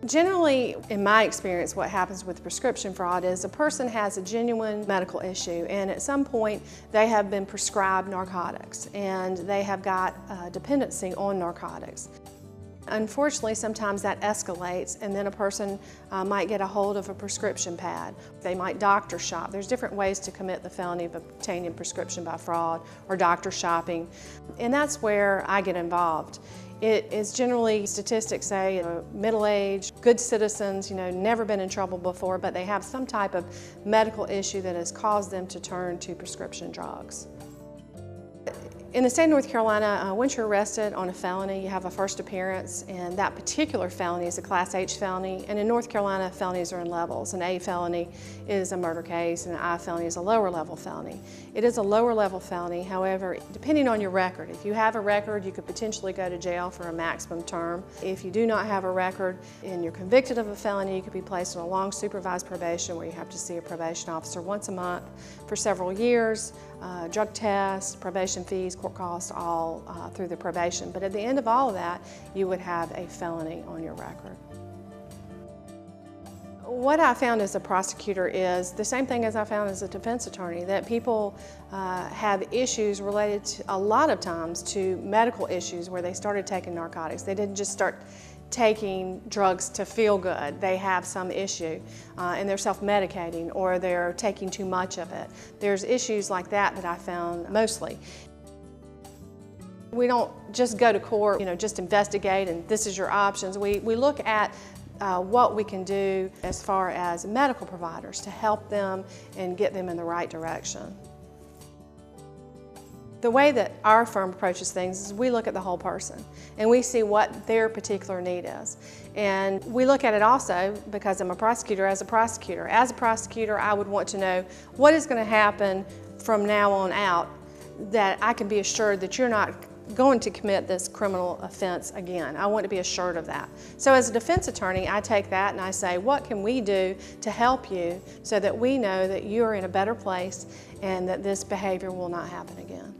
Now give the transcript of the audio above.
Generally, in my experience, what happens with prescription fraud is a person has a genuine medical issue, and at some point they have been prescribed narcotics and they have got dependency on narcotics. Unfortunately, sometimes that escalates, and then a person might get a hold of a prescription pad. They might doctor shop. There's different ways to commit the felony of obtaining prescription by fraud or doctor shopping, and that's where I get involved. It is generally, statistics say, middle-aged, good citizens, never been in trouble before, but they have some type of medical issue that has caused them to turn to prescription drugs. In the state of North Carolina, once you're arrested on a felony, you have a first appearance, and that particular felony is a Class H felony. And in North Carolina, felonies are in levels. An A felony is a murder case, and an I felony is a lower level felony. It is a lower level felony, however, depending on your record. If you have a record, you could potentially go to jail for a maximum term. If you do not have a record and you're convicted of a felony, you could be placed on a long supervised probation where you have to see a probation officer once a month for several years, drug tests, probation fees, court costs, all through the probation. But at the end of all of that, you would have a felony on your record. What I found as a prosecutor is the same thing as I found as a defense attorney, that people have issues related to, a lot of times, to medical issues where they started taking narcotics. They didn't just start taking drugs to feel good. They have some issue and they're self-medicating, or they're taking too much of it. There's issues like that I found mostly. We don't just go to court, just investigate and this is your options. We look at what we can do as far as medical providers to help them and get them in the right direction. The way that our firm approaches things is we look at the whole person and we see what their particular need is. And we look at it also because I'm a prosecutor. As a prosecutor, I would want to know what is going to happen from now on out, that I can be assured that you're not going to commit this criminal offense again. I want to be assured of that. So as a defense attorney, I take that and I say, what can we do to help you so that we know that you're in a better place and that this behavior will not happen again?